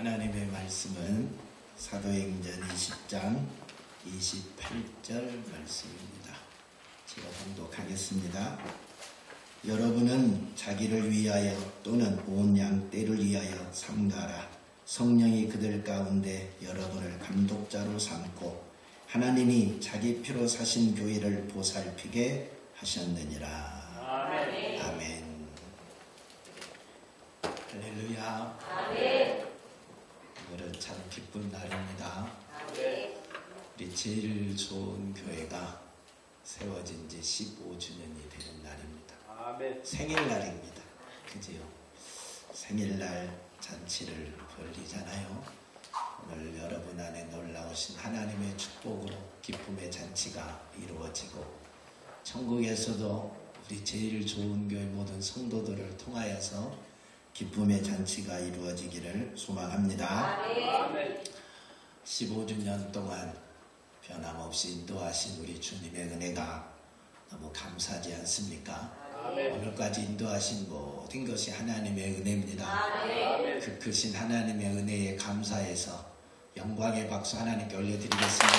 하나님의 말씀은 사도행전 20장 28절 말씀입니다. 제가 봉독하겠습니다. 여러분은 자기를 위하여 또는 온 양떼를 위하여 삼가라. 성령이 그들 가운데 여러분을 감독자로 삼고 하나님이 자기 피로 사신 교회를 보살피게 하셨느니라. 아멘. 아멘. 할렐루야. 아멘. 오늘은 참 기쁜 날입니다. 아멘. 우리 제일 좋은 교회가 세워진 지 15주년이 되는 날입니다. 아멘. 생일날입니다. 그지요? 생일날 잔치를 벌리잖아요. 오늘 여러분 안에 놀라우신 하나님의 축복으로 기쁨의 잔치가 이루어지고 천국에서도 우리 제일 좋은 교회 모든 성도들을 통하여서 기쁨의 잔치가 이루어지기를 소망합니다. 아멘. 15주년 동안 변함없이 인도하신 우리 주님의 은혜가 너무 감사하지 않습니까? 아멘. 오늘까지 인도하신 모든 것이 하나님의 은혜입니다. 아멘. 그 크신 하나님의 은혜에 감사해서 영광의 박수 하나님께 올려드리겠습니다.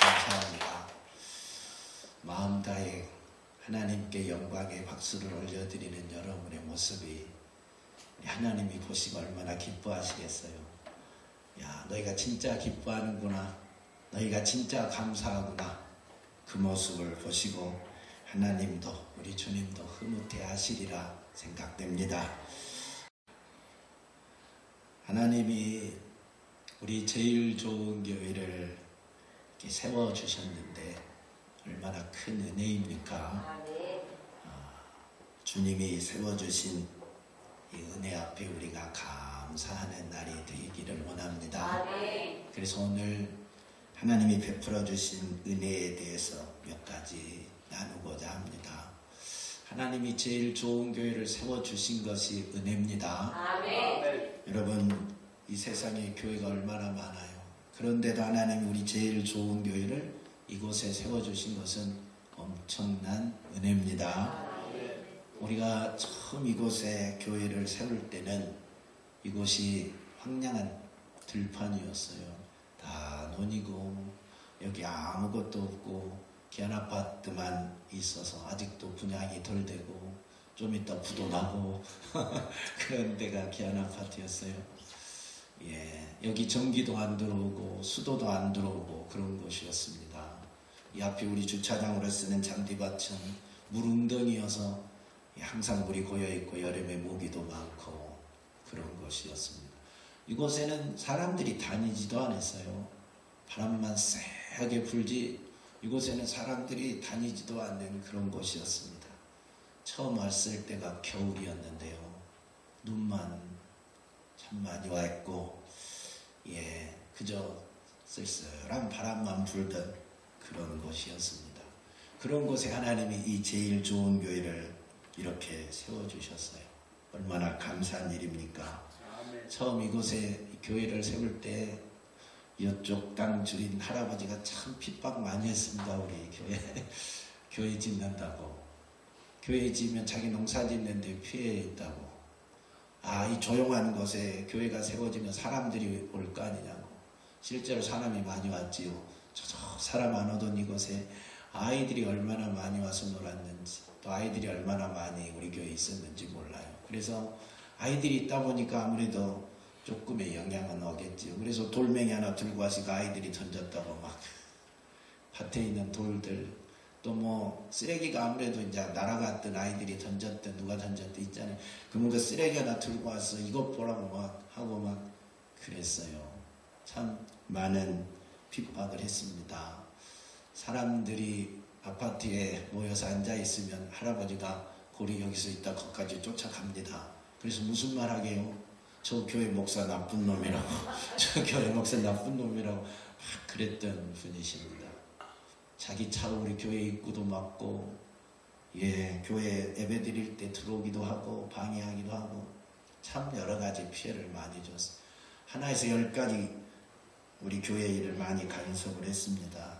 감사합니다. 마음 다해 하나님께 영광의 박수를 올려드리는 여러분의 모습이 하나님이 보시고 얼마나 기뻐하시겠어요. 야, 너희가 진짜 기뻐하는구나. 너희가 진짜 감사하구나. 그 모습을 보시고 하나님도 우리 주님도 흐뭇해 하시리라 생각됩니다. 하나님이 우리 제일 좋은 교회를 이렇게 세워주셨는데 얼마나 큰 은혜입니까? 주님이 세워주신 이 은혜 앞에 우리가 감사하는 날이 되기를 원합니다. 그래서 오늘 하나님이 베풀어 주신 은혜에 대해서 몇 가지 나누고자 합니다. 하나님이 제일 좋은 교회를 세워주신 것이 은혜입니다. 아멘. 여러분, 이 세상에 교회가 얼마나 많아요. 그런데도 하나님이 우리 제일 좋은 교회를 이곳에 세워주신 것은 엄청난 은혜입니다. 우리가 처음 이곳에 교회를 세울 때는 이곳이 황량한 들판이었어요. 다 논이고 여기 아무것도 없고 기안 아파트만 있어서 아직도 분양이 덜 되고 좀 이따 부도 나고 그런 데가 기안 아파트였어요. 예, 여기 전기도 안 들어오고 수도도 안 들어오고 그런 곳이었습니다. 이 앞에 우리 주차장으로 쓰는 잔디밭은 물웅덩이여서 항상 물이 고여있고 여름에 모기도 많고 그런 곳이었습니다. 이곳에는 사람들이 다니지도 않았어요. 바람만 세게 불지 이곳에는 사람들이 다니지도 않는 그런 곳이었습니다. 처음 왔을 때가 겨울이었는데요. 눈만 참 많이 와 있고 그저 쓸쓸한 바람만 불던 그런 곳이었습니다. 그런 곳에 하나님이 이 제일 좋은 교회를 이렇게 세워주셨어요. 얼마나 감사한 일입니까? 아멘. 처음 이곳에 교회를 세울 때 이쪽 땅 주인 할아버지가 참 핍박 많이 했습니다. 우리 교회 짓는다고. 교회 지으면 자기 농사 짓는데 피해 있다고. 이 조용한 곳에 교회가 세워지면 사람들이 올 거 아니냐고. 실제로 사람이 많이 왔지요. 저 사람 안 오던 이곳에 아이들이 얼마나 많이 와서 놀았는지 또 아이들이 얼마나 많이 우리 교회에 있었는지 몰라요. 그래서 아이들이 있다 보니까 아무래도 조금의 영향은 오겠지요. 그래서 돌멩이 하나 들고 와서 아이들이 던졌다고 막 밭에 있는 돌들 또 뭐 쓰레기가 아무래도 이제 날아갔던 아이들이 던졌던 누가 던졌던 있잖아요. 그러면 그 쓰레기 하나 들고 와서 이것 보라고 막 하고 막 그랬어요. 참 많은 핍박을 했습니다. 사람들이 아파트에 모여서 앉아있으면 할아버지가 고리 여기서 있다 거기까지 쫓아갑니다. 그래서 무슨 말 하게요? 저 교회 목사 나쁜 놈이라고 저 교회 목사 나쁜 놈이라고 막 그랬던 분이십니다. 자기 차로 우리 교회 입구도 막고 교회 예배 드릴 때 들어오기도 하고 방해하기도 하고 참 여러 가지 피해를 많이 줬어요. 하나에서 10가지 우리 교회 일을 많이 간섭을 했습니다.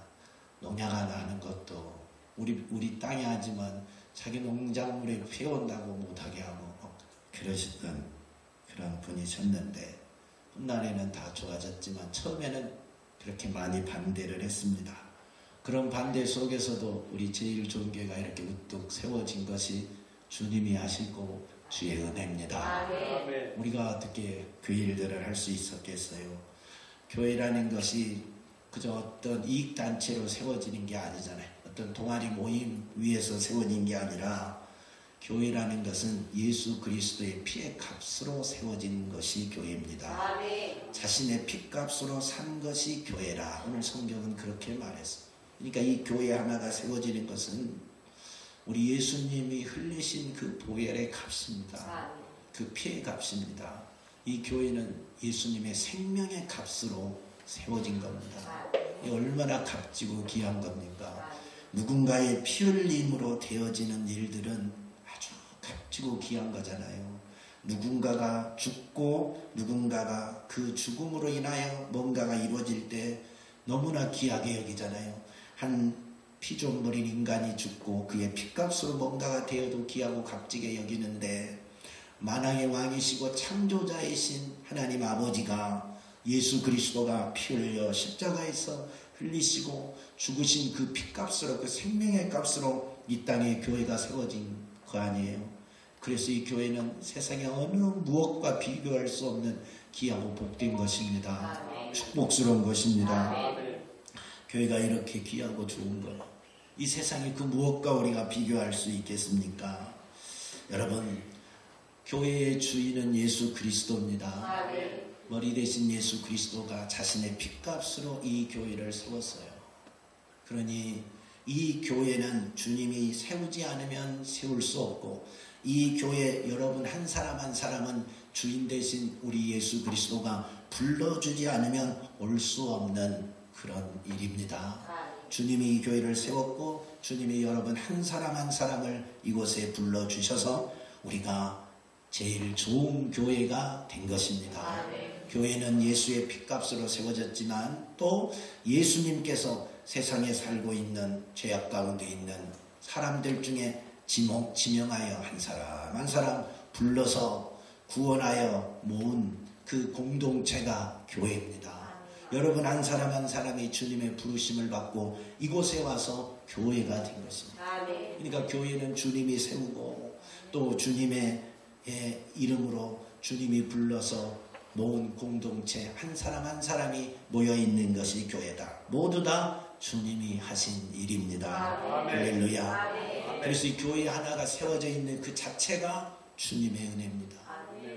농약 하나 하는 것도 우리 땅이 하지만 자기 농작물에 피해온다고 못하게 하고 그러셨던 그런 분이셨는데 훗날에는 다 좋아졌지만 처음에는 그렇게 많이 반대를 했습니다. 그런 반대 속에서도 우리 제일종교회가 이렇게 우뚝 세워진 것이 주님이 하시고 주의 은혜입니다. 아멘. 우리가 어떻게 그 일들을 할 수 있었겠어요? 교회라는 것이 그저 어떤 이익단체로 세워지는 게 아니잖아요. 어떤 동아리 모임 위에서 세워진 게 아니라 교회라는 것은 예수 그리스도의 피의 값으로 세워진 것이 교회입니다. 아멘. 자신의 피값으로 산 것이 교회라. 오늘 성경은 그렇게 말했어요. 그러니까 이 교회 하나가 세워지는 것은 우리 예수님이 흘리신 그 보혈의 값입니다. 그 피의 값입니다. 이 교회는 예수님의 생명의 값으로 세워진 겁니다. 이 얼마나 값지고 귀한 겁니까? 누군가의 피 흘림으로 되어지는 일들은 아주 값지고 귀한 거잖아요. 누군가가 죽고 누군가가 그 죽음으로 인하여 뭔가가 이루어질 때 너무나 귀하게 여기잖아요. 한 피조물인 인간이 죽고 그의 피값으로 뭔가가 되어도 귀하고 값지게 여기는데 만왕의 왕이시고 창조자이신 하나님 아버지가 예수 그리스도가 피 흘려 십자가에서 흘리시고 죽으신 그 피값으로 그 생명의 값으로 이 땅에 교회가 세워진 거 아니에요. 그래서 이 교회는 세상의 어느 무엇과 비교할 수 없는 귀하고 복된 것입니다. 축복스러운 것입니다. 교회가 이렇게 귀하고 좋은 거예요. 이 세상의 그 무엇과 우리가 비교할 수 있겠습니까? 여러분, 교회의 주인은 예수 그리스도입니다. 머리 대신 예수 그리스도가 자신의 피값으로 이 교회를 세웠어요. 그러니 이 교회는 주님이 세우지 않으면 세울 수 없고 이 교회 여러분 한 사람 한 사람은 주인 대신 우리 예수 그리스도가 불러주지 않으면 올 수 없는 그런 일입니다. 주님이 이 교회를 세웠고 주님이 여러분 한 사람 한 사람을 이곳에 불러주셔서 우리가 제일 좋은 교회가 된 것입니다. 교회는 예수의 피값으로 세워졌지만 또 예수님께서 세상에 살고 있는 죄악 가운데 있는 사람들 중에 지명하여 한 사람 한 사람 불러서 구원하여 모은 그 공동체가 교회입니다. 여러분 한 사람 한 사람이 주님의 부르심을 받고 이곳에 와서 교회가 된 것입니다. 그러니까 교회는 주님이 세우고 또 주님의 이름으로 주님이 불러서 모은 공동체 한 사람 한 사람이 모여있는 것이 교회다. 모두 다 주님이 하신 일입니다. 할렐루야. 그래서 이 교회 하나가 세워져 있는 그 자체가 주님의 은혜입니다.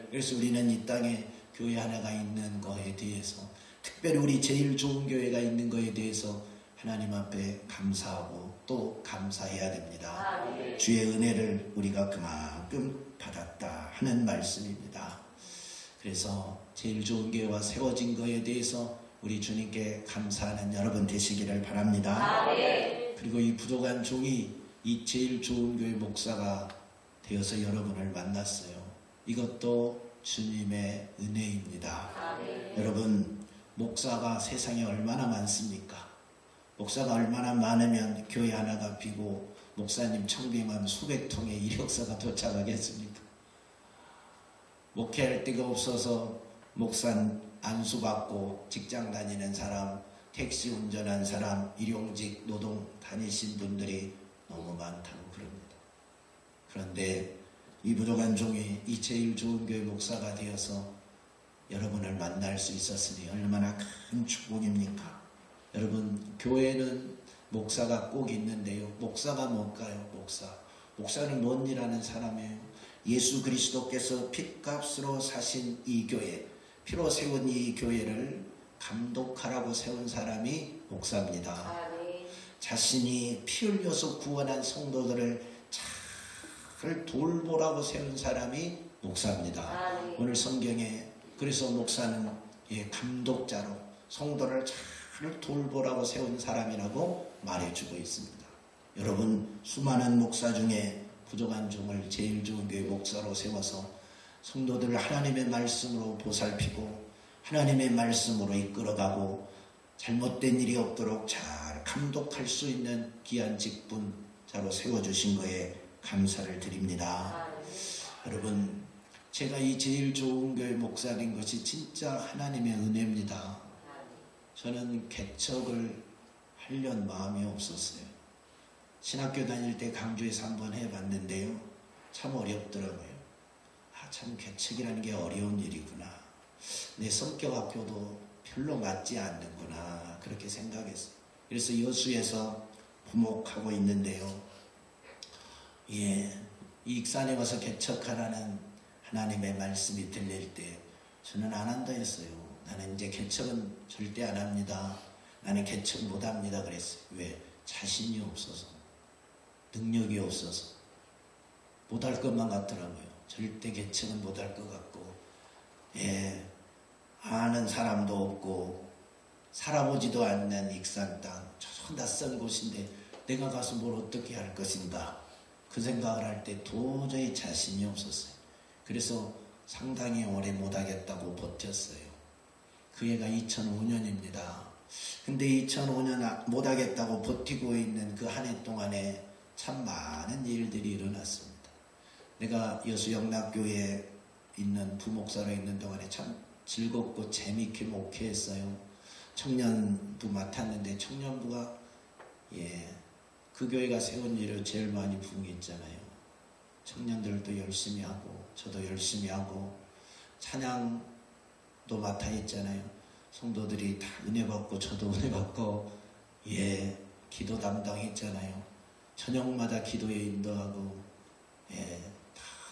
그래서 우리는 이 땅에 교회 하나가 있는 것에 대해서 특별히 우리 제일 좋은 교회가 있는 것에 대해서 하나님 앞에 감사하고 또 감사해야 됩니다. 주의 은혜를 우리가 그만큼 받았다 하는 말씀입니다. 그래서 제일 좋은 교회가 세워진 것에 대해서 우리 주님께 감사하는 여러분 되시기를 바랍니다. 그리고 이 부족한 종이 이 제일 좋은 교회 목사가 되어서 여러분을 만났어요. 이것도 주님의 은혜입니다. 여러분 목사가 세상에 얼마나 많습니까? 목사가 얼마나 많으면 교회 하나가 비고 목사님 청빙하면 수백 통의 이력서가 도착하겠습니까? 목회할 데가 없어서 목사 안수받고 직장 다니는 사람, 택시 운전한 사람, 일용직 노동 다니신 분들이 너무 많다고 그럽니다. 그런데 이 부족한 종이 이 제일 좋은 교회 목사가 되어서 여러분을 만날 수 있었으니 얼마나 큰 축복입니까? 여러분 교회는 목사가 꼭 있는데요. 목사가 뭘까요? 목사는 뭔 일하는 사람이에요? 예수 그리스도께서 핏값으로 사신 이 교회, 피로 세운 이 교회를 감독하라고 세운 사람이 목사입니다. 자신이 피 흘려서 구원한 성도들을 잘 돌보라고 세운 사람이 목사입니다. 오늘 성경에 그래서 목사는 감독자로 성도를 잘 돌보라고 세운 사람이라고 말해주고 있습니다. 여러분 수많은 목사 중에 부족한 종을 제일 좋은 교회 목사로 세워서 성도들을 하나님의 말씀으로 보살피고 하나님의 말씀으로 이끌어가고 잘못된 일이 없도록 잘 감독할 수 있는 귀한 직분자로 세워주신 거에 감사를 드립니다. 여러분, 제가 이 제일 좋은 교회 목사인 것이 진짜 하나님의 은혜입니다. 저는 개척을 하려는 마음이 없었어요. 신학교 다닐 때 강주에서 한번 해봤는데요. 참 어렵더라고요. 참 개척이라는 게 어려운 일이구나. 내 성격 학교도 별로 맞지 않는구나. 그렇게 생각했어요. 그래서 여수에서 부목하고 있는데요. 이 익산에 와서 개척하라는 하나님의 말씀이 들릴 때 저는 안 한다 했어요. 나는 이제 개척은 절대 안 합니다. 나는 개척 못 합니다. 그랬어요. 왜? 자신이 없어서, 능력이 없어서 못할 것만 같더라고요. 절대 개척은 못할 것 같고, 아는 사람도 없고 살아보지도 않는 익산 땅, 저 낯선 곳인데 내가 가서 뭘 어떻게 할 것인가, 그 생각을 할 때 도저히 자신이 없었어요. 그래서 상당히 오래 못하겠다고 버텼어요. 그 해가 2005년입니다. 근데 2005년 못하겠다고 버티고 있는 그 한 해 동안에 참 많은 일들이 일어났습니다. 내가 여수 영락교회에 있는 부목사로 있는 동안에 참 즐겁고 재미있게 목회했어요. 청년부 맡았는데 청년부가 그 교회가 세운 일을 제일 많이 부응했잖아요. 청년들도 열심히 하고 저도 열심히 하고 찬양도 맡아 했잖아요. 성도들이 다 은혜 받고 저도 은혜 받고 기도 담당했잖아요. 저녁마다 기도에 인도하고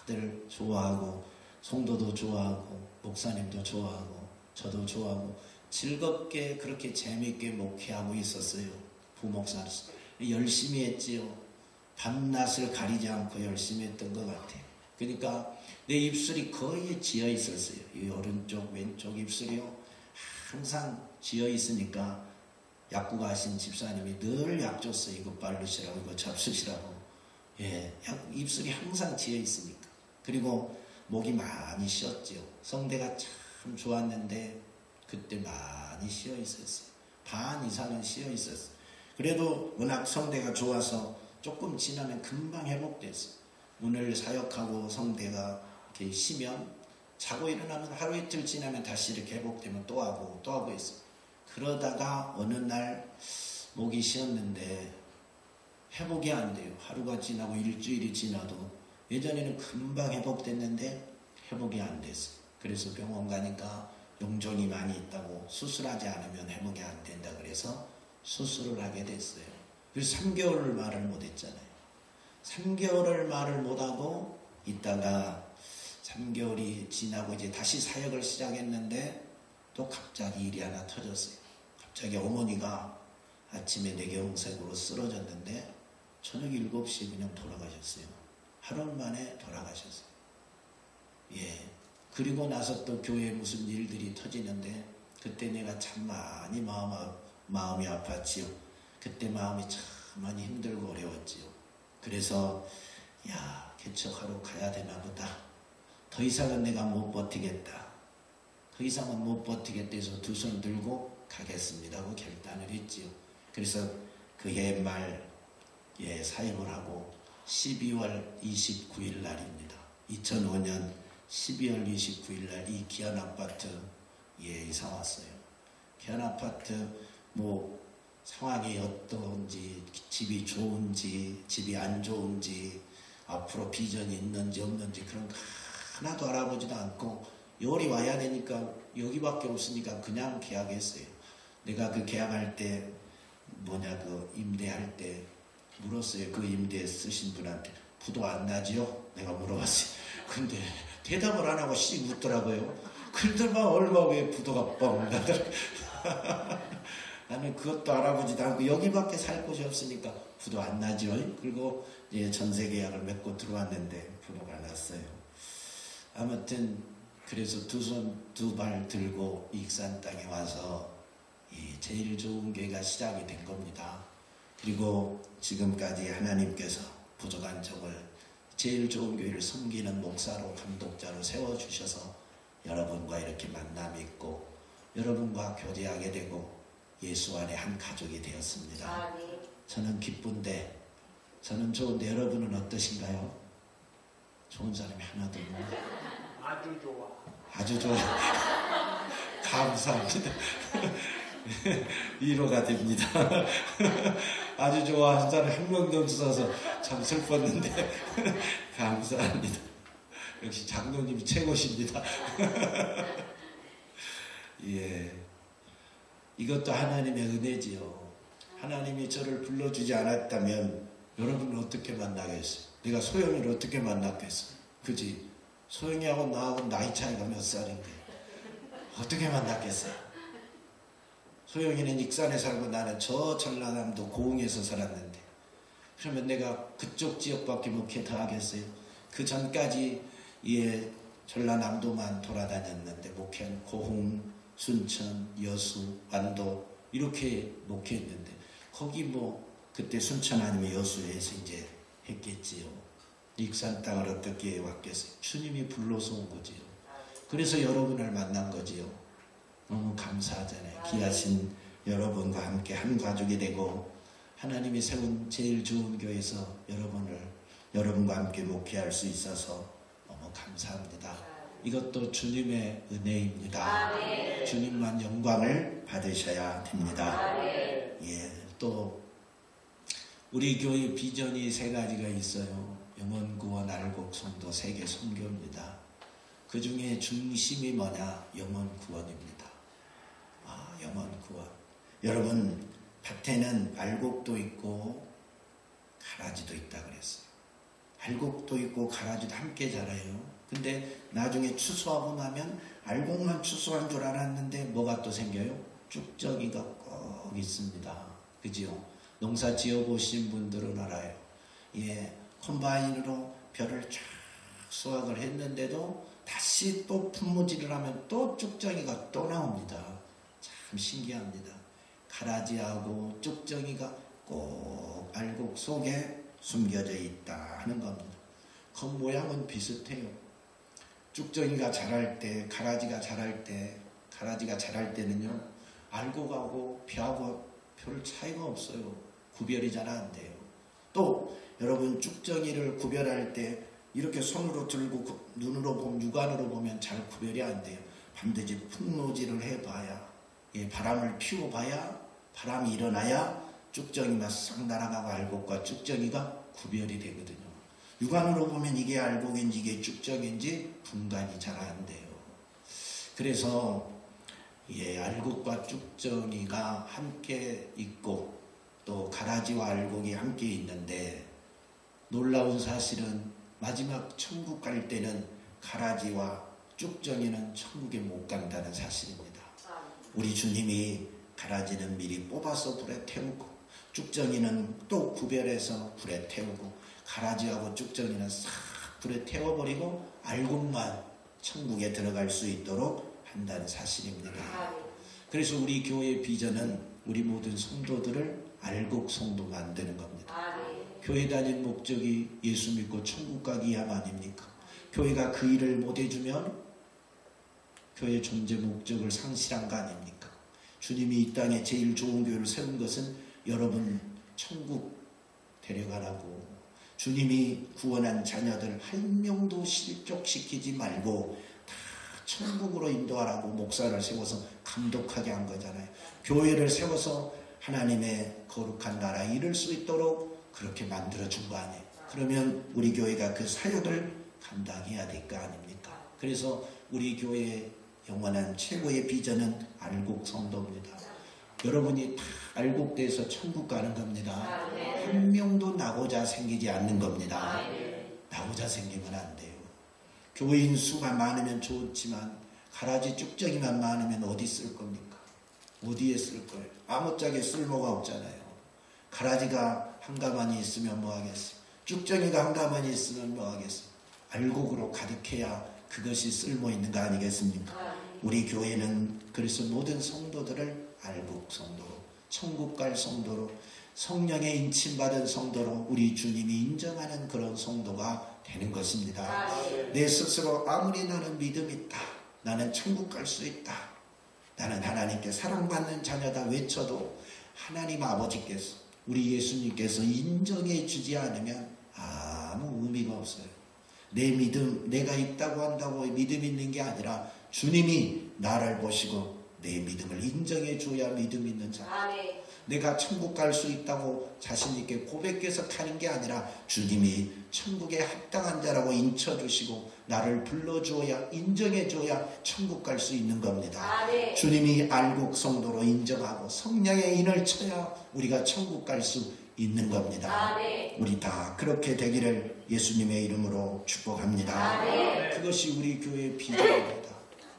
다들 좋아하고 성도도 좋아하고 목사님도 좋아하고 저도 좋아하고 즐겁게 그렇게 재미있게 목회하고 있었어요. 부목사로서 열심히 했지요. 밤낮을 가리지 않고 열심히 했던 것 같아요. 그러니까 내 입술이 거의 지어 있었어요. 이 오른쪽 왼쪽 입술이요 항상 지어 있으니까 약국가 하신 집사님이 늘 약 줬어요. 이거 바르시라고 이거 잡수시라고. 입술이 항상 지어 있으니까. 그리고 목이 많이 쉬었지요. 성대가 참 좋았는데 그때 많이 쉬어 있었어요. 반 이상은 쉬어 있었어요. 그래도 워낙 성대가 좋아서 조금 지나면 금방 회복됐어요. 오늘 사역하고 성대가 이렇게 쉬면 자고 일어나면 하루 이틀 지나면 다시 이렇게 회복되면 또 하고 했어요. 그러다가 어느 날 목이 쉬었는데 회복이 안 돼요. 하루가 지나고 일주일이 지나도 예전에는 금방 회복됐는데 회복이 안 됐어요. 그래서 병원 가니까 용종이 많이 있다고 수술하지 않으면 회복이 안 된다 그래서 수술을 하게 됐어요. 그래서 3개월을 말을 못했잖아요. 3개월을 말을 못하고 있다가 3개월이 지나고 이제 다시 사역을 시작했는데 또 갑자기 일이 하나 터졌어요. 갑자기 어머니가 아침에 뇌경색으로 쓰러졌는데 저녁 7시에 그냥 돌아가셨어요. 하루 만에 돌아가셨어요. 그리고 나서 또 교회에 무슨 일들이 터지는데 그때 내가 참 많이 마음이 아팠지요. 그때 마음이 참 많이 힘들고 어려웠지요. 그래서 개척하러 가야 되나 보다. 더 이상은 내가 못 버티겠다. 더 이상은 못 버티겠다 해서 두 손 들고 가겠습니다 하고 결단을 했지요. 그래서 그해 말 사임을 하고 12월 29일 날입니다. 2005년 12월 29일 날 이 귀한 아파트에 이사 왔어요. 귀한 아파트 상황이 어떤지, 집이 좋은지, 집이 안 좋은지, 앞으로 비전이 있는지 없는지 그런 거 하나도 알아보지도 않고 열이 와야 되니까 여기밖에 없으니까 그냥 계약했어요. 내가 그 계약할 때 그 임대할 때 물었어요. 그 임대 쓰신 분한테 부도 안 나지요? 내가 물어봤어요. 근데 대답을 안 하고 씩 웃더라고요. 그러더만 얼마 후에 부도가 뻥 나더라고요. 나는 그것도 알아보지도 않고 여기밖에 살 곳이 없으니까 부도 안 나죠. 그리고 이제 전세 계약을 맺고 들어왔는데 부도가 났어요. 아무튼 그래서 두 손 두 발 들고 익산 땅에 와서 제일 좋은 교회가 시작이 된 겁니다. 그리고 지금까지 하나님께서 부족한 적을 제일 좋은 교회를 섬기는 목사로 감독자로 세워주셔서 여러분과 이렇게 만남이 있고 여러분과 교제하게 되고 예수 안에 한 가족이 되었습니다. 저는 기쁜데 저는 좋은데 여러분은 어떠신가요? 좋은 사람이 하나도 없나요? 아주 좋아. 아주 좋아. 감사합니다. 위로가 됩니다. 아주 좋아하는 사람 한 명도 없어서 참 슬펐는데 감사합니다. 역시 장로님이 최고십니다. 예, 이것도 하나님의 은혜지요. 하나님이 저를 불러주지 않았다면 여러분은 어떻게 만나겠어요? 내가 소영이를 어떻게 만났겠어요? 그지? 소영이하고 나하고 나이 차이가 몇 살인데 어떻게 만났겠어요? 소영이는 익산에 살고 나는 저 전라남도 고흥에서 살았는데 그러면 내가 그쪽 지역밖에 못 하겠어요? 그 전까지 전라남도만 돌아다녔는데 목회한 고흥, 순천, 여수, 완도 이렇게 목회했는데 거기 그때 순천 아니면 여수에서 이제 했겠지요. 익산 땅을 어떻게 왔겠어요? 주님이 불러서 온 거지요. 그래서 여러분을 만난 거지요. 너무 감사하잖아요. 귀하신 여러분과 함께 한 가족이 되고 하나님이 세운 제일 좋은 교회에서 여러분과 함께 목회할 수 있어서 너무 감사합니다. 이것도 주님의 은혜입니다. 주님만 영광을 받으셔야 됩니다. 예, 또 우리 교회 비전이 3가지가 있어요. 영혼 구원, 알곡, 성도, 세계 선교입니다. 그 중에 중심이 뭐냐? 영혼 구원입니다. 영혼 구원. 여러분, 밭에는 알곡도 있고 가라지도 있다 그랬어요. 알곡도 있고 가라지도 함께 자라요. 근데 나중에 추수하고 나면 알곡만 추수한 줄 알았는데 뭐가 또 생겨요? 쭉정이가 꼭 있습니다. 그지요? 농사 지어보신 분들은 알아요. 예, 콤바인으로 벼를 쫙 수확을 했는데도 다시 또 품무질을 하면 또 쭉정이가 또 나옵니다. 참 신기합니다. 가라지하고 쭉정이가 꼭 알곡 속에 숨겨져 있다 하는 겁니다. 겉모양은 비슷해요. 쭉정이가 자랄 때, 가라지가 자랄 때는요, 알곡하고 벼하고 별 차이가 없어요. 구별이 잘 안 돼요. 또 여러분 쭉정이를 구별할 때 이렇게 손으로 들고 눈으로 보면, 육안으로 보면 잘 구별이 안 돼요. 반드시 품노질을 해봐야, 바람을 피워봐야, 바람이 일어나야 쭉정이가 싹 날아가고 알곡과 쭉정이가 구별이 되거든요. 육안으로 보면 이게 알곡인지 이게 쭉정인지 분간이 잘 안 돼요. 그래서 알곡과 쭉정이가 함께 있고 또 가라지와 알곡이 함께 있는데 놀라운 사실은 마지막 천국 갈 때는 가라지와 쭉정이는 천국에 못 간다는 사실입니다. 우리 주님이 가라지는 미리 뽑아서 불에 태우고 쭉정이는 또 구별해서 불에 태우고 가라지하고 쭉정이는 싹 불에 태워버리고 알곡만 천국에 들어갈 수 있도록 한다는 사실입니다. 그래서 우리 교회의 비전은 우리 모든 성도들을 알곡 성도 만드는 겁니다. 교회 다니는 목적이 예수 믿고 천국 가기야 아닙니까? 교회가 그 일을 못 해주면 교회 존재 목적을 상실한 거 아닙니까? 주님이 이 땅에 제일 좋은 교회를 세운 것은 여러분 천국 데려가라고, 주님이 구원한 자녀들 한 명도 실족시키지 말고 다 천국으로 인도하라고 목사를 세워서 감독하게 한 거잖아요. 교회를 세워서 하나님의 거룩한 나라에 이를 수 있도록 그렇게 만들어준 거 아니에요. 그러면 우리 교회가 그 사역을 감당해야 될 거 아닙니까? 그래서 우리 교회의 영원한 최고의 비전은 알곡 성도입니다. 여러분이 다 알곡돼서 천국 가는 겁니다. 한 명도 나고자 생기지 않는 겁니다. 나고자 생기면 안 돼요. 교인 수가 많으면 좋지만 가라지 쭉정이만 많으면 어디 쓸 겁니까? 어디에 쓸 거예요? 아무짝에 쓸모가 없잖아요. 가라지가 한가만히 있으면 뭐 하겠어요? 쭉정이가 한가만히 있으면 뭐 하겠어요? 알곡으로 가득해야 그것이 쓸모 있는 거 아니겠습니까? 우리 교회는 그래서 모든 성도들을 알곡 성도로, 천국 갈 성도로, 성령의 인침받은 성도로 우리 주님이 인정하는 그런 성도가 되는 것입니다. 내 스스로 아무리 나는 믿음 있다, 나는 천국 갈 수 있다, 나는 하나님께 사랑받는 자녀다 외쳐도 하나님 아버지께서 우리 예수님께서 인정해 주지 않으면 아무 의미가 없어요. 내 믿음, 내가 있다고 한다고 믿음 있는 게 아니라 주님이 나를 보시고 내 믿음을 인정해 줘야 믿음 있는 자. 내가 천국 갈 수 있다고 자신 있게 고백해서 가는 게 아니라 주님이 천국에 합당한 자라고 인쳐주시고 나를 불러주어야 인정해줘야 천국 갈 수 있는 겁니다. 주님이 알곡 성도로 인정하고 성령의 인을 쳐야 우리가 천국 갈 수 있는 겁니다. 우리 다 그렇게 되기를 예수님의 이름으로 축복합니다. 그것이 우리 교회의 비전입니다.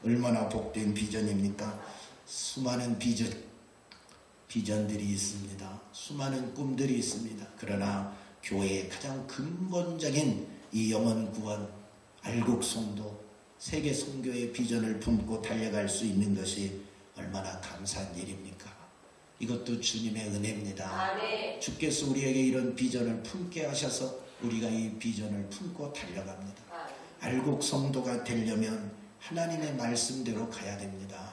얼마나 복된 비전입니까? 수많은 비전들이 있습니다. 수많은 꿈들이 있습니다. 그러나 교회의 가장 근본적인 이 영혼 구원, 알곡 성도, 세계 선교의 비전을 품고 달려갈 수 있는 것이 얼마나 감사한 일입니까? 이것도 주님의 은혜입니다. 주께서 우리에게 이런 비전을 품게 하셔서 우리가 이 비전을 품고 달려갑니다. 알곡 성도가 되려면 하나님의 말씀대로 가야 됩니다.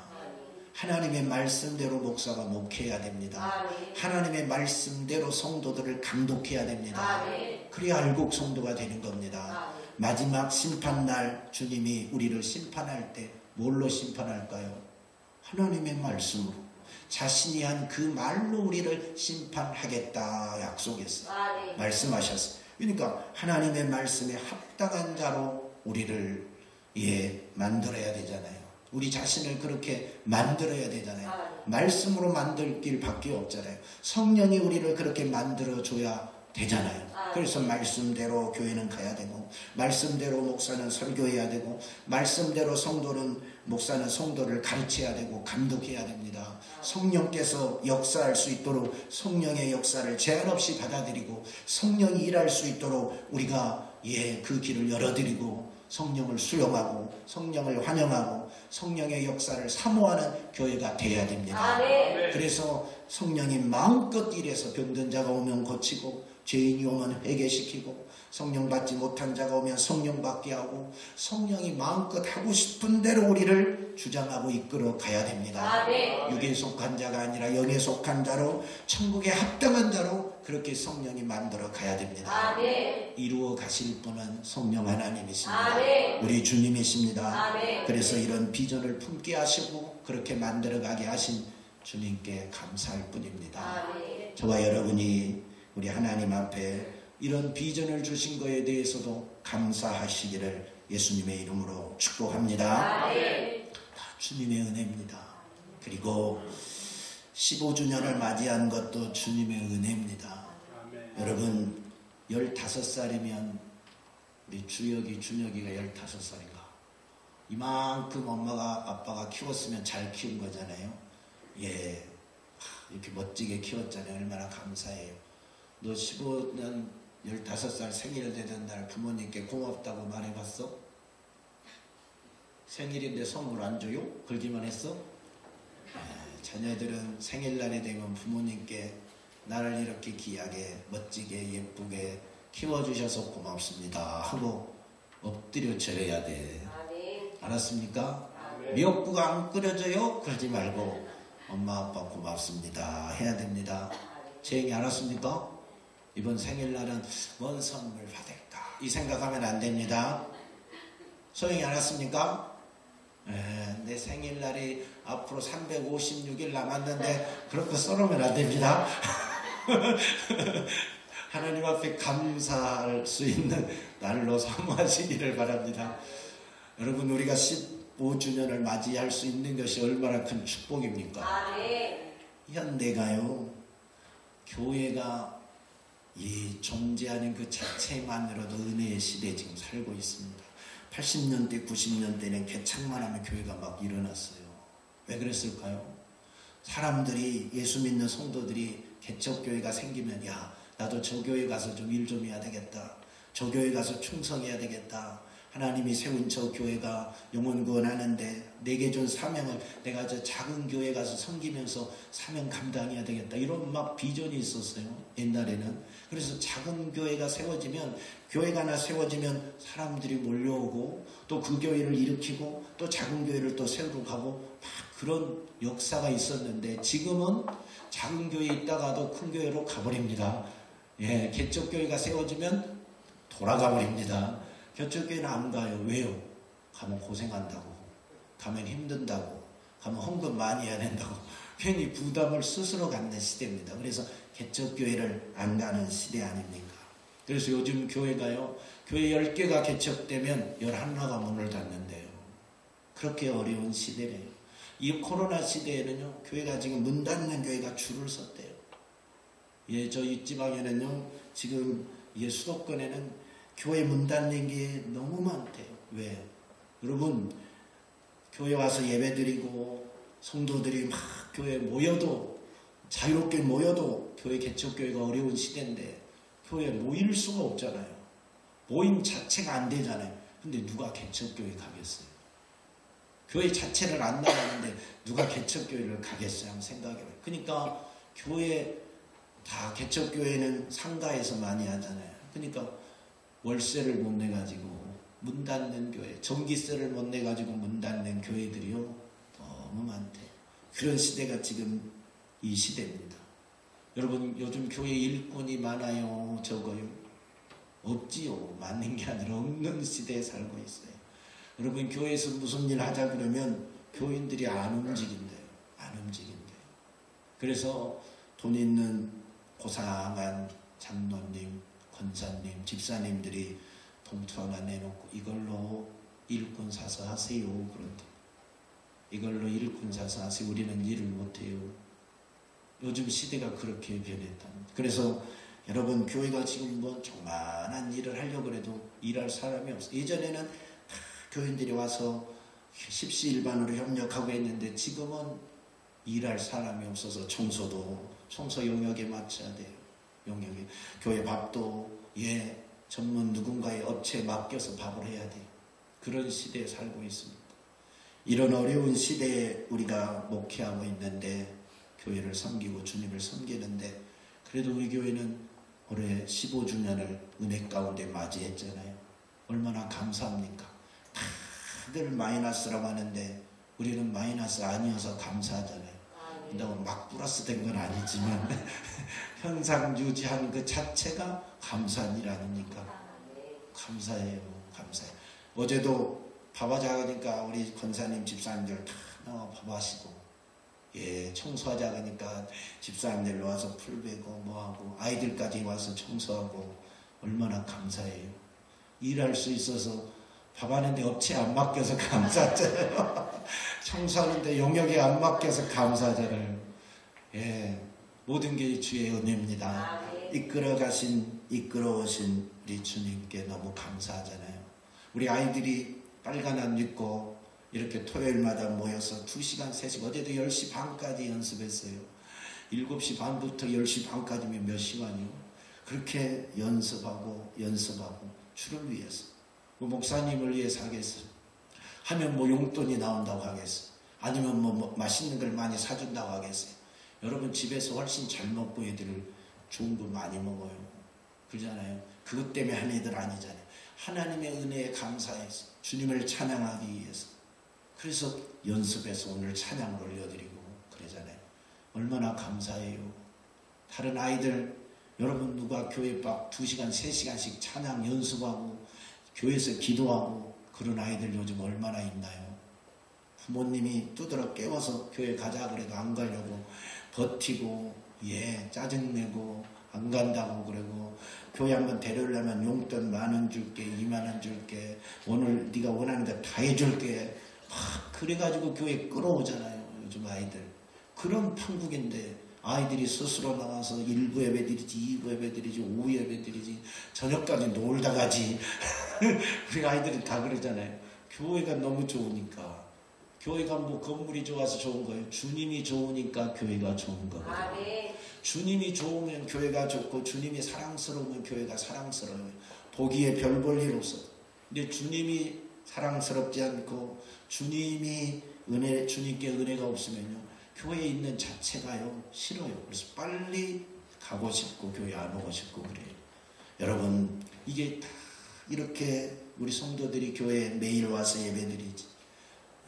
하나님의 말씀대로 목사가 목회해야 됩니다. 하나님의 말씀대로 성도들을 감독해야 됩니다. 그래야 알곡 성도가 되는 겁니다. 마지막 심판날 주님이 우리를 심판할 때 뭘로 심판할까요? 하나님의 말씀으로. 자신이 한 그 말로 우리를 심판하겠다 약속했어요. 말씀하셨어요. 그러니까 하나님의 말씀에 합당한 자로 우리를 만들어야 되잖아요. 우리 자신을 그렇게 만들어야 되잖아요. 말씀으로 만들 길밖에 없잖아요. 성령이 우리를 그렇게 만들어줘야 되잖아요. 그래서 말씀대로 교회는 가야 되고, 말씀대로 목사는 설교해야 되고, 말씀대로 목사는 성도를 가르쳐야 되고 감독해야 됩니다. 성령께서 역사할 수 있도록 성령의 역사를 제한 없이 받아들이고 성령이 일할 수 있도록 우리가 그 길을 열어드리고 성령을 수용하고 성령을 환영하고 성령의 역사를 사모하는 교회가 돼야 됩니다. 그래서 성령이 마음껏 일해서 병든 자가 오면 고치고 죄인이 오면 회개시키고 성령 받지 못한 자가 오면 성령 받게 하고 성령이 마음껏 하고 싶은 대로 우리를 주장하고 이끌어 가야 됩니다. 육에 속한 자가 아니라 영에 속한 자로 천국에 합당한 자로 그렇게 성령이 만들어 가야 됩니다. 이루어 가실 분은 성령 하나님이십니다. 우리 주님이십니다. 그래서 이런 비전을 품게 하시고 그렇게 만들어 가게 하신 주님께 감사할 뿐입니다. 저와 여러분이 우리 하나님 앞에 이런 비전을 주신 것에 대해서도 감사하시기를 예수님의 이름으로 축복합니다. 다 주님의 은혜입니다. 그리고 15주년을 맞이한 것도 주님의 은혜입니다. 여러분 15살이면 우리 준혁이가 15살인가? 이만큼 엄마가 아빠가 키웠으면 잘 키운 거잖아요. 이렇게 멋지게 키웠잖아요. 얼마나 감사해요. 너 15년 15살 생일 되던 날 부모님께 고맙다고 말해봤어? 생일인데 선물 안 줘요? 그러기만 했어? 자녀들은 생일날이 되면 부모님께 나를 이렇게 귀하게 멋지게 예쁘게 키워주셔서 고맙습니다 하고 엎드려 절해야 돼. 알았습니까? 미역국 안 끓여줘요? 그러지 말고 엄마 아빠 고맙습니다 해야 됩니다. 제 얘기 알았습니까? 이번 생일날은 뭔 선물 받을까 이 생각하면 안 됩니다. 소영이 알았습니까? 내 생일날이 앞으로 356일 남았는데 그렇게 썰으면 안 됩니다. 하나님 앞에 감사할 수 있는 날로 사모하시기를 바랍니다. 여러분 우리가 15주년을 맞이할 수 있는 것이 얼마나 큰 축복입니까? 현대가요 교회가 이 존재하는 그 자체만으로도 은혜의 시대에 지금 살고 있습니다. 80년대 90년대는 개창만 하면 교회가 막 일어났어요. 왜 그랬을까요? 사람들이 예수 믿는 성도들이 개척교회가 생기면 나도 저 교회 가서 좀 일 좀 해야 되겠다. 저 교회 가서 충성해야 되겠다. 하나님이 세운 저 교회가 영혼 구원하는데 내게 준 사명을 내가 저 작은 교회 가서 섬기면서 사명 감당해야 되겠다. 이런 막 비전이 있었어요. 옛날에는. 그래서 작은 교회가 세워지면 교회가 하나 세워지면 사람들이 몰려오고 또 그 교회를 일으키고 또 작은 교회를 또 세우러 가고 막 그런 역사가 있었는데 지금은 작은 교회에 있다가도 큰 교회로 가버립니다. 예, 개척교회가 세워지면 돌아가 버립니다. 개척교회는 안 가요. 왜요? 가면 고생한다고, 가면 힘든다고, 가면 헌금 많이 해야 된다고 괜히 부담을 스스로 갖는 시대입니다. 그래서 개척교회를 안 가는 시대 아닙니까? 그래서 요즘 교회가요, 교회 10개가 개척되면 11개가 문을 닫는데요. 그렇게 어려운 시대래요. 이 코로나 시대에는요, 교회가 지금 문 닫는 교회가 줄을 섰대요. 예, 저희 지방에는요, 지금 수도권에는 교회 문 닫는 게 너무 많대요. 왜? 여러분, 교회 와서 예배 드리고 성도들이 막 교회에 모여도, 자유롭게 모여도 교회 개척교회가 어려운 시대인데 교회에 모일 수가 없잖아요. 모임 자체가 안 되잖아요. 근데 누가 개척교회 가겠어요? 교회 자체를 안 나가는데 누가 개척교회를 가겠어요? 한번 생각해봐요. 그러니까 교회 다 개척교회는 상가에서 많이 하잖아요. 그러니까 월세를 못 내가지고 문 닫는 교회, 전기세를 못 내가지고 문 닫는 교회들이요, 너무 많대요. 그런 시대가 지금 이 시대입니다. 여러분, 요즘 교회 일꾼이 많아요? 적어요? 없지요. 많은 게 아니라 없는 시대에 살고 있어요. 여러분, 교회에서 무슨 일 하자 그러면 교인들이 안 움직인대요. 안 움직인대요. 그래서 돈 있는 고상한 장로님, 권사님, 집사님들이 봉투 하나 내놓고 이걸로 일꾼 사서 하세요. 그런데 이걸로 일꾼 사서 하세요. 우리는 일을 못해요. 요즘 시대가 그렇게 변했답니다. 그래서 여러분, 교회가 지금 뭐 조그만한 일을 하려고 해도 일할 사람이 없어요. 예전에는 다 교인들이 와서 십시일반으로 협력하고 했는데 지금은 일할 사람이 없어서 청소 용역에 맞춰야 돼요. 용역에. 교회 밥도 전문 누군가의 업체에 맡겨서 밥을 해야 돼요. 그런 시대에 살고 있습니다. 이런 어려운 시대에 우리가 목회하고 있는데, 교회를 섬기고 주님을 섬기는데, 그래도 우리 교회는 올해 15주년을 은혜 가운데 맞이했잖아요. 얼마나 감사합니까? 다들 마이너스라고 하는데 우리는 마이너스 아니어서 감사하잖아요. 너무 막 플러스 된 건 아니지만 현상 유지하는 그 자체가 감사한 일 아닙니까? 감사해요. 감사해요. 어제도 밥하자 하니까 우리 권사님, 집사님들 다 나와 밥하시고, 청소하자 하니까 집사님들 와서 풀 베고 뭐하고 아이들까지 와서 청소하고, 얼마나 감사해요. 일할 수 있어서 밥하는데 업체 안 맡겨서 감사하잖아요. 청소하는데 용역에 안 맡겨서 감사하잖아요. 모든 게 주의 은혜입니다. 이끌어오신 우리 주님께 너무 감사하잖아요. 우리 아이들이 빨간 옷 입고 이렇게 토요일마다 모여서 2시간, 3시간, 어제도 10시 반까지 연습했어요. 7시 반부터 10시 반까지면 몇 시간이요? 그렇게 연습하고 주를 위해서, 목사님을 위해서 하겠어요. 하면 뭐 용돈이 나온다고 하겠어요. 아니면 뭐 맛있는 걸 많이 사준다고 하겠어요. 여러분, 집에서 훨씬 잘 먹고 애들 좋은 거 많이 먹어요. 그러잖아요. 그것 때문에 한 애들 아니잖아요. 하나님의 은혜에 감사해서 주님을 찬양하기 위해서. 그래서 연습해서 오늘 찬양을 올려드리고 그러잖아요. 얼마나 감사해요. 다른 아이들, 여러분 누가 교회 밥 2시간, 3시간씩 찬양 연습하고 교회에서 기도하고 그런 아이들 요즘 얼마나 있나요? 부모님이 두드러 깨워서 교회 가자 그래도 안 가려고 버티고, 짜증내고 안 간다고 그러고, 교회 한번 데려오려면 용돈 10,000원 줄게, 20,000원 줄게, 오늘 네가 원하는 거 다 해줄게, 막 그래가지고 교회 끌어오잖아요. 요즘 아이들. 그런 판국인데 아이들이 스스로 나와서 1부 예배 드리지, 2부 예배 드리지, 오후 예배 드리지, 저녁까지 놀다 가지. 우리 아이들이 다 그러잖아요. 교회가 너무 좋으니까. 교회가 뭐 건물이 좋아서 좋은 거예요. 주님이 좋으니까 교회가 좋은 거거든요. 주님이 좋으면 교회가 좋고, 주님이 사랑스러우면 교회가 사랑스러워요. 보기에 별 볼 일 없어. 근데 주님이 사랑스럽지 않고 주님께 은혜가 없으면요, 교회에 있는 자체가요 싫어요. 그래서 빨리 가고 싶고 교회 안 오고 싶고 그래요. 여러분, 이게 다 이렇게 우리 성도들이 교회에 매일 와서 예배드리지,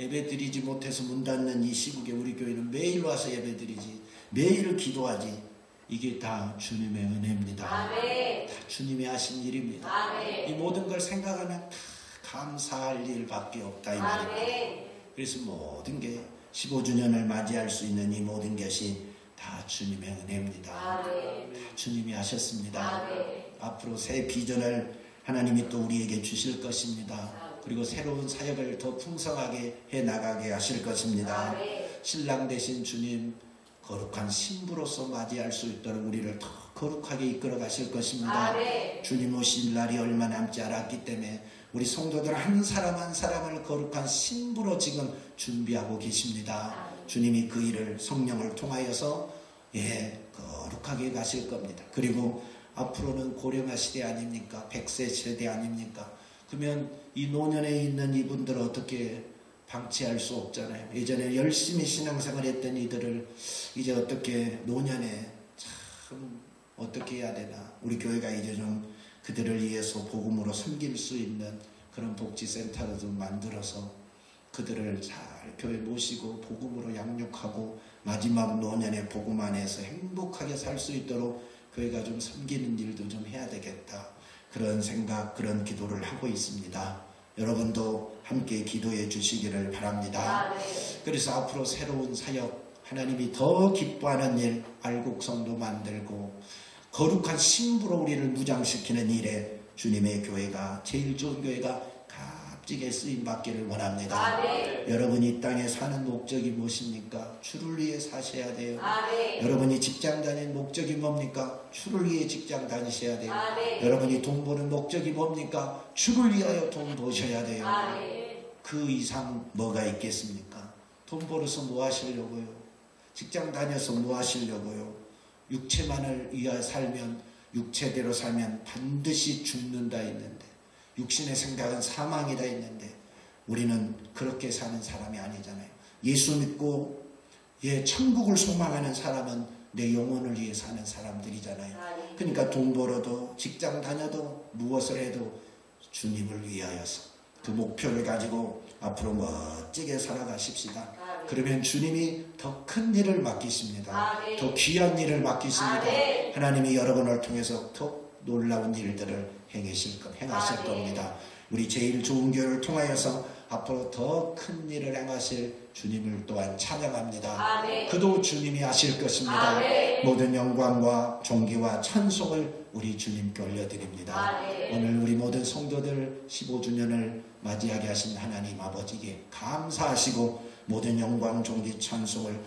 예배 드리지 못해서 문 닫는 이 시국에 우리 교회는 매일 와서 예배 드리지, 매일 기도하지. 이게 다 주님의 은혜입니다. 아멘. 다 주님이 하신 일입니다. 아멘. 이 모든 걸 생각하면 다 감사할 일밖에 없다 이 말입니다. 아멘. 그래서 모든 게 15주년을 맞이할 수 있는 이 모든 것이 다 주님의 은혜입니다. 아멘. 다 주님이 하셨습니다. 아멘. 앞으로 새 비전을 하나님이 또 우리에게 주실 것입니다. 그리고 새로운 사역을 더 풍성하게 해나가게 하실 것입니다. 아멘. 신랑 되신 주님 거룩한 신부로서 맞이할 수 있도록 우리를 더 거룩하게 이끌어 가실 것입니다. 아멘. 주님 오실 날이 얼마 남지 않았기 때문에 우리 성도들 한 사람 한 사람을 거룩한 신부로 지금 준비하고 계십니다. 주님이 그 일을 성령을 통하여서 거룩하게 가실 겁니다. 그리고 앞으로는 고령화 시대 아닙니까? 100세 세대 아닙니까? 그러면 이 노년에 있는 이분들을 어떻게 방치할 수 없잖아요. 예전에 열심히 신앙생활 했던 이들을 이제 어떻게 노년에 참 어떻게 해야 되나. 우리 교회가 이제 좀 그들을 위해서 복음으로 섬길 수 있는 그런 복지센터도 만들어서 그들을 잘 교회 모시고 복음으로 양육하고 마지막 노년에 복음 안에서 행복하게 살 수 있도록 교회가 좀 섬기는 일도 좀 해야 되겠다. 그런 생각, 그런 기도를 하고 있습니다. 여러분도 함께 기도해 주시기를 바랍니다. 그래서 앞으로 새로운 사역, 하나님이 더 기뻐하는 일, 알곡성도 만들고 거룩한 신부로 우리를 무장시키는 일에 주님의 교회가, 제일 좋은 교회가 값지게 쓰임받기를 원합니다. 아멘. 여러분이 이 땅에 사는 목적이 무엇입니까? 주를 위해 사셔야 돼요. 아멘. 여러분이 직장 다니는 목적이 뭡니까? 주를 위해 직장 다니셔야 돼요. 아멘. 여러분이 돈 버는 목적이 뭡니까? 주를 위하여 돈 버셔야 돼요. 아멘. 그 이상 뭐가 있겠습니까? 돈 벌어서 뭐 하시려고요? 직장 다녀서 뭐 하시려고요? 육체만을 위하여 살면, 육체대로 살면 반드시 죽는다 했는데, 육신의 생각은 사망이다 했는데, 우리는 그렇게 사는 사람이 아니잖아요. 예수 믿고 천국을 소망하는 사람은 내 영혼을 위해 사는 사람들이잖아요. 그러니까 돈 벌어도 직장 다녀도 무엇을 해도 주님을 위하여서 그 목표를 가지고 앞으로 멋지게 살아가십시다. 그러면 주님이 더 큰 일을 맡기십니다. 아멘. 더 귀한 일을 맡기십니다. 아멘. 하나님이 여러분을 통해서 더 놀라운 일들을 행하실 아멘. 겁니다. 우리 제일 좋은 교회를 통하여서 앞으로 더 큰 일을 행하실 주님을 또한 찬양합니다. 아멘. 그도 주님이 하실 것입니다. 아멘. 모든 영광과 존귀와 찬송을 우리 주님께 올려드립니다. 아멘. 오늘 우리 모든 성도들 15주년을 맞이하게 하신 하나님 아버지께 감사하시고 모든 영광, 존귀, 찬송을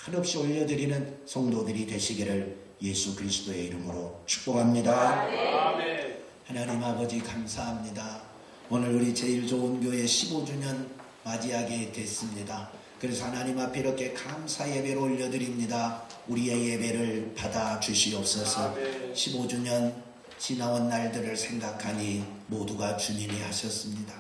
한없이 올려드리는 성도들이 되시기를 예수 그리스도의 이름으로 축복합니다. 아멘. 하나님 아버지 감사합니다. 오늘 우리 제일 좋은 교회 15주년 맞이하게 됐습니다. 그래서 하나님 앞에 이렇게 감사 예배를 올려드립니다. 우리의 예배를 받아 주시옵소서. 아멘. 15주년 지나온 날들을 생각하니 모두가 주님이 하셨습니다.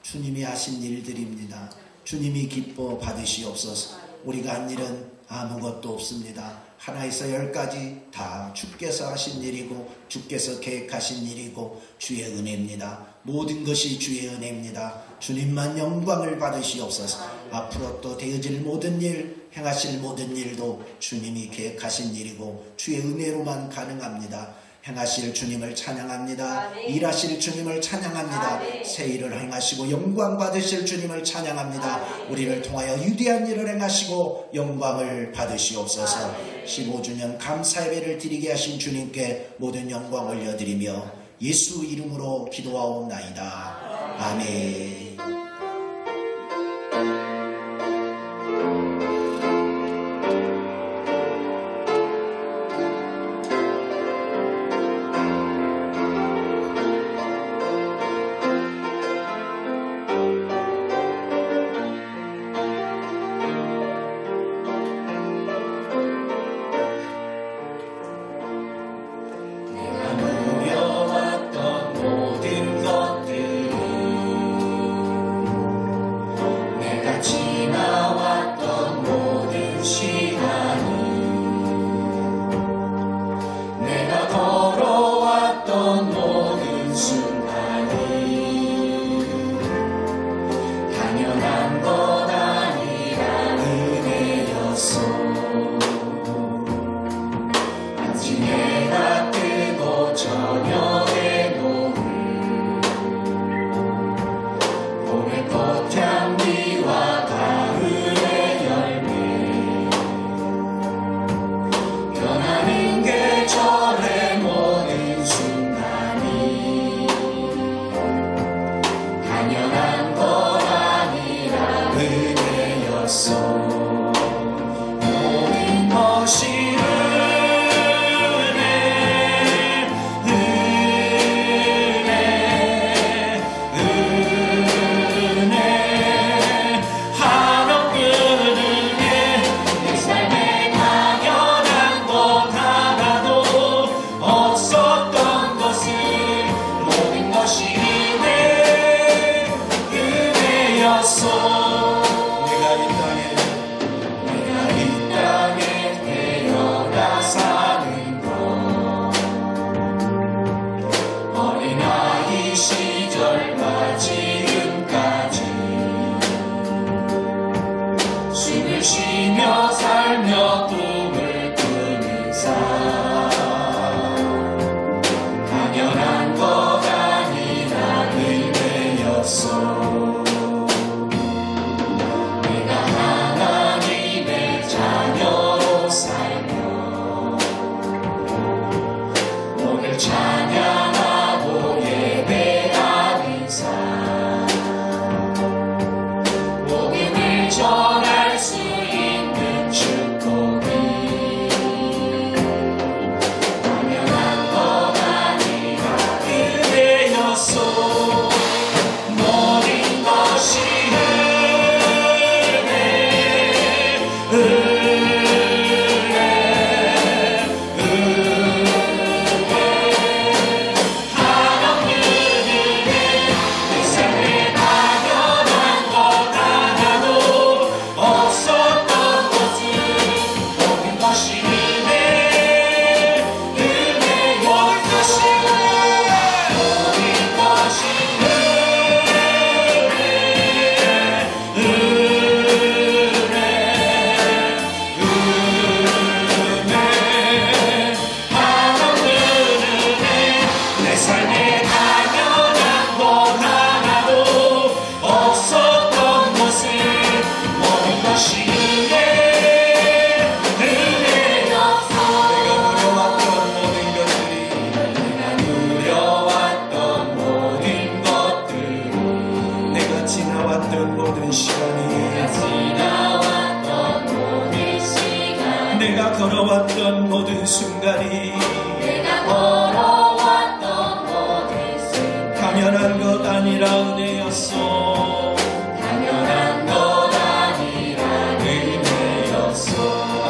주님이 하신 일들입니다. 주님이 기뻐 받으시옵소서. 우리가 한 일은 아무것도 없습니다. 하나에서 10까지 다 주께서 하신 일이고 주께서 계획하신 일이고 주의 은혜입니다. 모든 것이 주의 은혜입니다. 주님만 영광을 받으시옵소서. 앞으로 또 되어질 모든 일, 행하실 모든 일도 주님이 계획하신 일이고 주의 은혜로만 가능합니다. 행하실 주님을 찬양합니다. 아멘. 일하실 주님을 찬양합니다. 아멘. 새 일을 행하시고 영광 받으실 주님을 찬양합니다. 아멘. 우리를 통하여 위대한 일을 행하시고 영광을 받으시옵소서. 아멘. 15주년 감사 예배를 드리게 하신 주님께 모든 영광 올려드리며 예수 이름으로 기도하옵나이다. 아멘. 내가 누려왔던 모든 것들이 순간이 내가 걸어왔던 모든 순간 당연한 것 아니라 은혜였어. 당연한 것 아니라 은혜였어.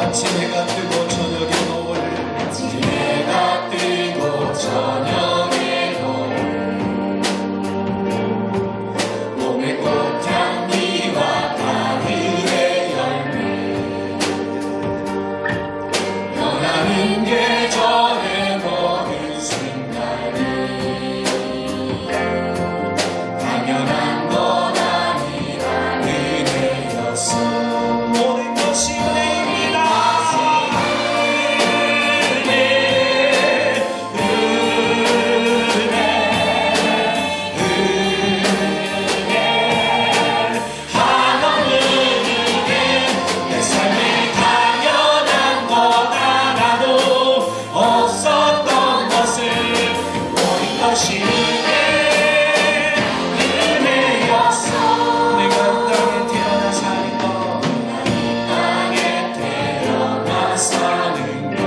아침 해가 뜨고 저녁에 노을 아침 해가 뜨고 저녁에 노을 몸의 꽃향기와 가을의 열매 변하는 계절의 모든 순간이 당연한 것 아니라 은혜였어. 모든 것이 은혜입니다. 내 삶에 당연한 것 하나도 없었던 것을 모든 것이 은혜였어. 내가 땅에 태어나 사는 것 땅에 태어나 사는 것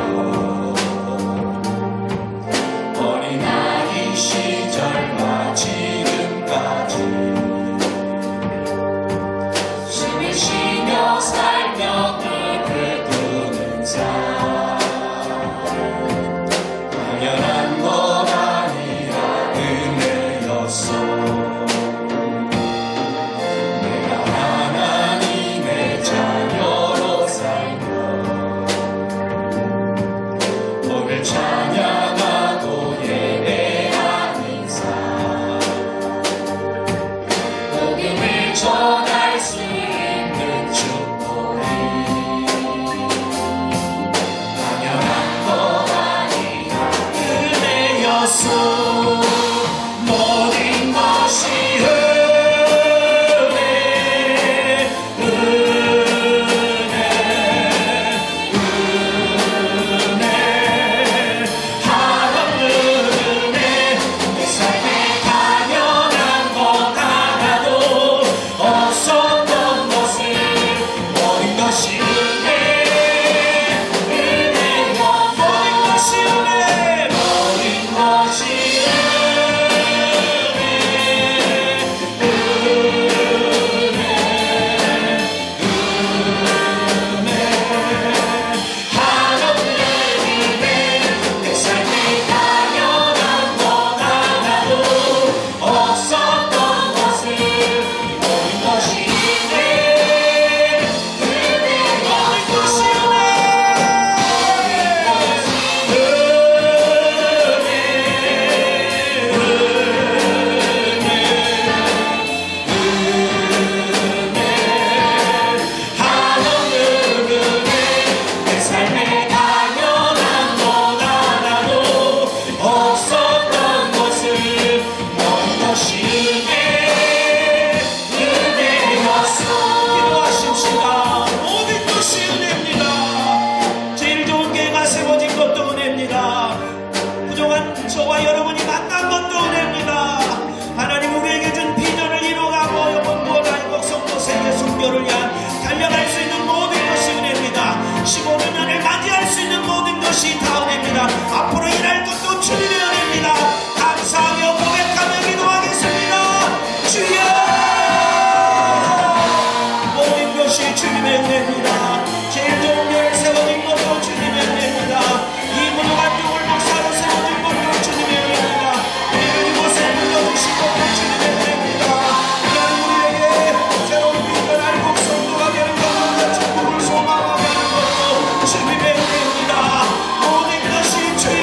어린아이 시절과 지금까지 숨을 쉬며 살며 불을 끄는 삶 당연한 것 아니라 은혜였어. 내가 하나님의 자녀로 살며 너를 찬양하고 예배하는 삶 복음을 전할 수 있는 축복이 당연한 것 아니라 은혜였어. 모든 것이 은혜 하나님 은혜. 내 삶에 당연한 것 하나도 없었던 것을 모든 것이 은혜 모든 것이 은혜 모든 것이 내 삶에 당연한 것 하나도 없었던 것을 모든 것이 은혜 모든 것이 내 삶에 당연한 것 하나도 없었던 것을 모든 것이 은혜였어. 기도하십시다. 모든 것이 은혜입니다. 제일 좋은 교회가 세워진 것도 은혜입니다. 그동안 저와 여러분이 만난 것도 은혜입니다. 하나님 우리에게 준 비전을 이뤄가고 영원 무한한 성도 세계 순교를 위한 달려갈 수 있는 모든 것이 은혜입니다. 15년을 맞이할 수 있는 모든 것이 다 은혜입니다. 앞으로 일할 것도 주님의 은혜입니다. 감사하며 고백하며 기도하겠습니다. 주여 모든 것이 주님의 은혜입니다. 제일 좋은 교회 세워진 것도 주님의 은혜입니다. 이 무능한 교을 목사로 세워진 것도 주님의 은혜입니다. 우리를 이곳에 불러주신 것도 주님의 은혜입니다. 하나님 우리에게 새로운 빛을 알고 성도가 되는 것과 천국을 소망하게 하는 것도 주님의 은혜입니다. 모든 것이 주의